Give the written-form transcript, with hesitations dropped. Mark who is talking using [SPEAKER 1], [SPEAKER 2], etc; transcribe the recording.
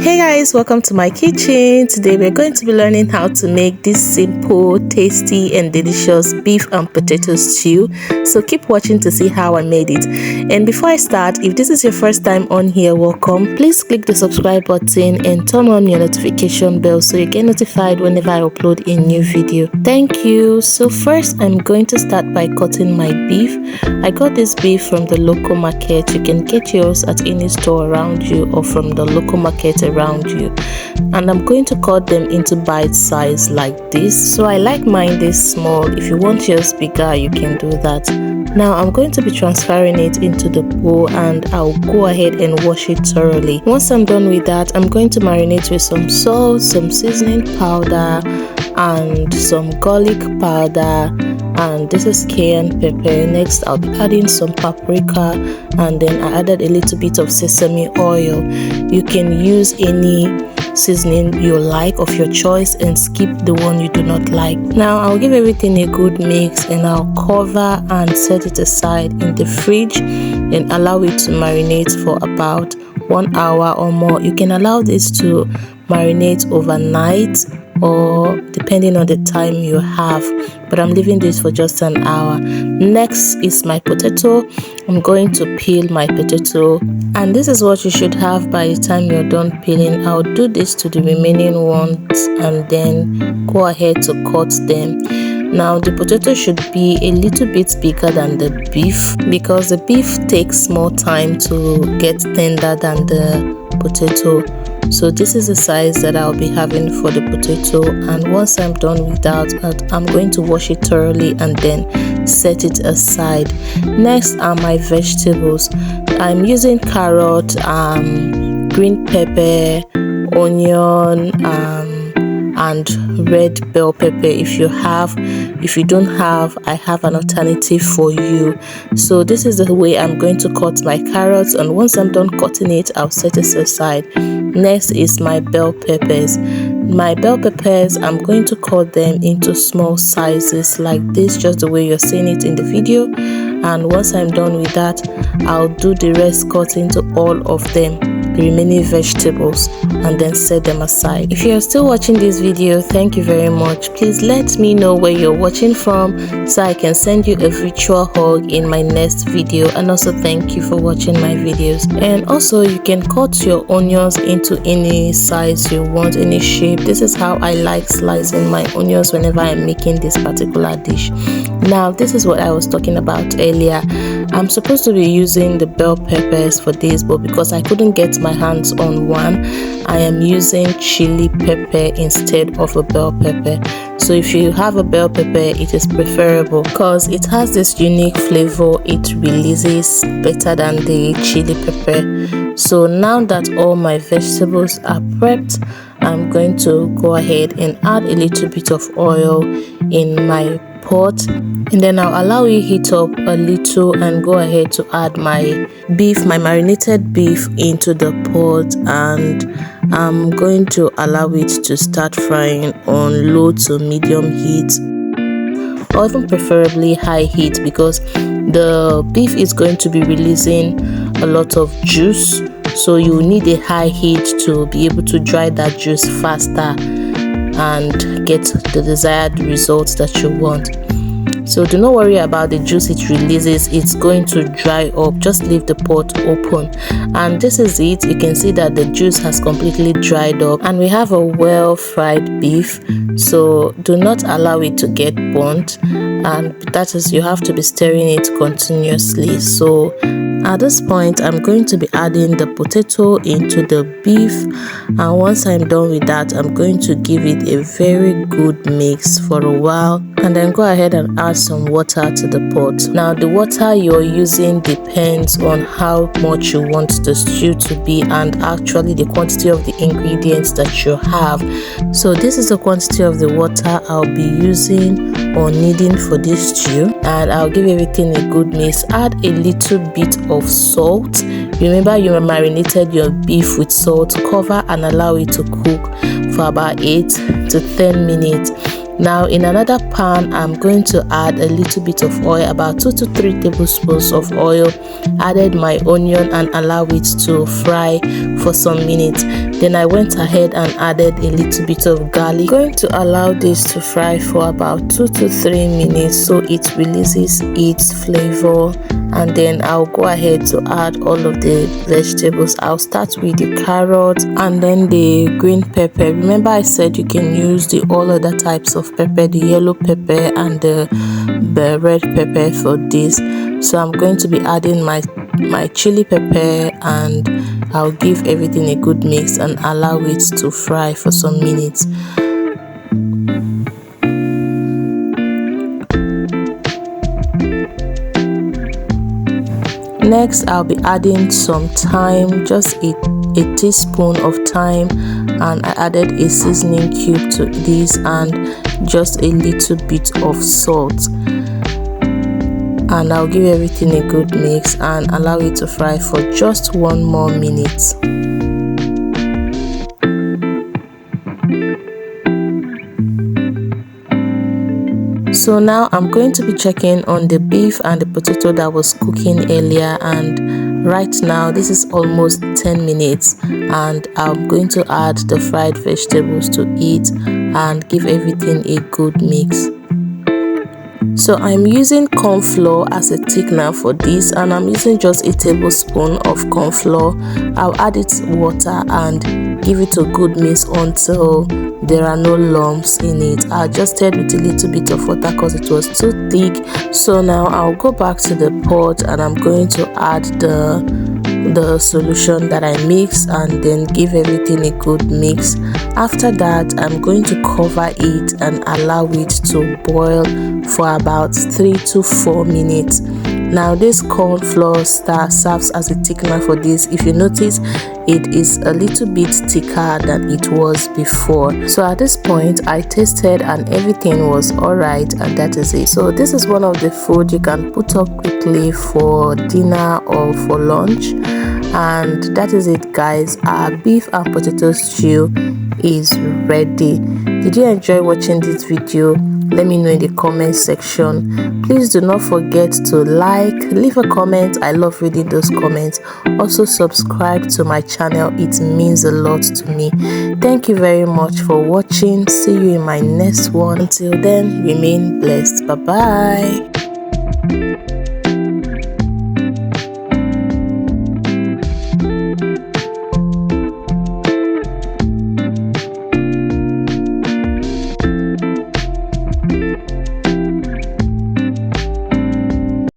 [SPEAKER 1] Hey guys, welcome to my kitchen. Today we're going to be learning how to make this simple, tasty and delicious beef and potato stew. So keep watching to see how I made it. And before I start, if this is your first time on here, welcome. Please click the subscribe button and turn on your notification bell so you get notified whenever I upload a new video. Thank you. So first I'm going to start by cutting my beef. I got this beef from the local market. You can get yours at any store around you or from the local market around you, and I'm going to cut them into bite size like this. So I like mine this small. If you want yours bigger, you can do that. Now I'm going to be transferring it into the bowl and I'll go ahead and wash it thoroughly. Once I'm done with that, I'm going to marinate with some salt, some seasoning powder and some garlic powder, and this is cayenne pepper. Next I'll be adding some paprika, and then I added a little bit of sesame oil. You can use any seasoning you like of your choice and skip the one you do not like. Now I'll give everything a good mix and I'll cover and set it aside in the fridge and allow it to marinate for about 1 hour or more. You can allow this to marinate overnight or depending on the time you have, but I'm leaving this for just an hour. Next is my potato. I'm going to peel my potato, and this is what you should have by the time you're done peeling. I'll do this to the remaining ones and then go ahead to cut them. Now the potato should be a little bit bigger than the beef because the beef takes more time to get tender than the potato. So this is the size that I'll be having for the potato, and once I'm done with that, I'm going to wash it thoroughly and then set it aside. Next are my vegetables. I'm using carrot, green pepper, onion, and red bell pepper. If you don't have, I have an alternative for you. So this is the way I'm going to cut my carrots, and once I'm done cutting it, I'll set it aside. Next is my bell peppers. My bell peppers, I'm going to cut them into small sizes like this, just the way you're seeing it in the video. And once I'm done with that, I'll do the rest, cut into all of them, the remaining vegetables, and then set them aside. If you're still watching this video, thank you very much. Please let me know where you're watching from so I can send you a virtual hug in my next video. And also thank you for watching my videos. And also you can cut your onions into any size you want, any shape. This is how I like slicing my onions whenever I'm making this particular dish. Now this is what I was talking about earlier. I'm supposed to be using the bell peppers for this, but because I couldn't get my hands on one, I am using chili pepper instead of a bell pepper. So if you have a bell pepper, it is preferable because it has this unique flavor. It releases better than the chili pepper. So now that all my vegetables are prepped, I'm going to go ahead and add a little bit of oil in my pot, and then I'll allow it heat up a little and go ahead to add my beef, my marinated beef, into the pot, and I'm going to allow it to start frying on low to medium heat, or even preferably high heat, because the beef is going to be releasing a lot of juice, so you need a high heat to be able to dry that juice faster and get the desired results that you want. So do not worry about the juice it releases. It's going to dry up. Just leave the pot open, and this is it. You can see that the juice has completely dried up, and we have a well fried beef, so do not allow it to get burnt, and that is, you have to be stirring it continuously. So at this point, I'm going to be adding the potato into the beef, and once I'm done with that, I'm going to give it a very good mix for a while, and then go ahead and add some water to the pot. Now the water you're using depends on how much you want the stew to be, and actually the quantity of the ingredients that you have. So this is the quantity of the water I'll be using or needing for this stew, and I'll give everything a good mix. Add a little bit of salt. Remember, you marinated your beef with salt. Cover and allow it to cook for about 8 to 10 minutes. Now in another pan, I'm going to add a little bit of oil, about 2 to 3 tablespoons of oil. Added my onion and allow it to fry for some minutes. Then I went ahead and added a little bit of garlic. I'm going to allow this to fry for about 2 to 3 minutes so it releases its flavor, and then I'll go ahead to add all of the vegetables. I'll start with the carrot and then the green pepper. Remember I said you can use the all other types of pepper, the yellow pepper and the red pepper for this. So I'm going to be adding my chili pepper, and I'll give everything a good mix and allow it to fry for some minutes. Next, I'll be adding some thyme, just a teaspoon of thyme, and I added a seasoning cube to this and just a little bit of salt. And I'll give everything a good mix and allow it to fry for just 1 more minute. So now I'm going to be checking on the beef and the potato that was cooking earlier, and right now this is almost 10 minutes, and I'm going to add the fried vegetables to it and give everything a good mix. So I'm using corn flour as a thickener for this, and I'm using just a tablespoon of corn flour. I'll add it water and give it a good mix until there are no lumps in it. I adjusted with a little bit of water because it was too thick. So now I'll go back to the pot and I'm going to add the solution that I mixed and then give everything a good mix. After that, I'm going to cover it and allow it to boil for about 3 to 4 minutes. Now this corn flour serves as a thickener for this. If you notice, it is a little bit thicker than it was before. So at this point I tasted and everything was alright, and that is it. So this is one of the food you can put up quickly for dinner or for lunch, and that is it guys. Our beef and potato stew is ready. Did you enjoy watching this video? Let me know in the comment section. Please do not forget to leave a comment. I love reading those comments. Also subscribe to my channel, it means a lot to me. Thank you very much for watching. See you in my next one. Until then, remain blessed. Bye bye.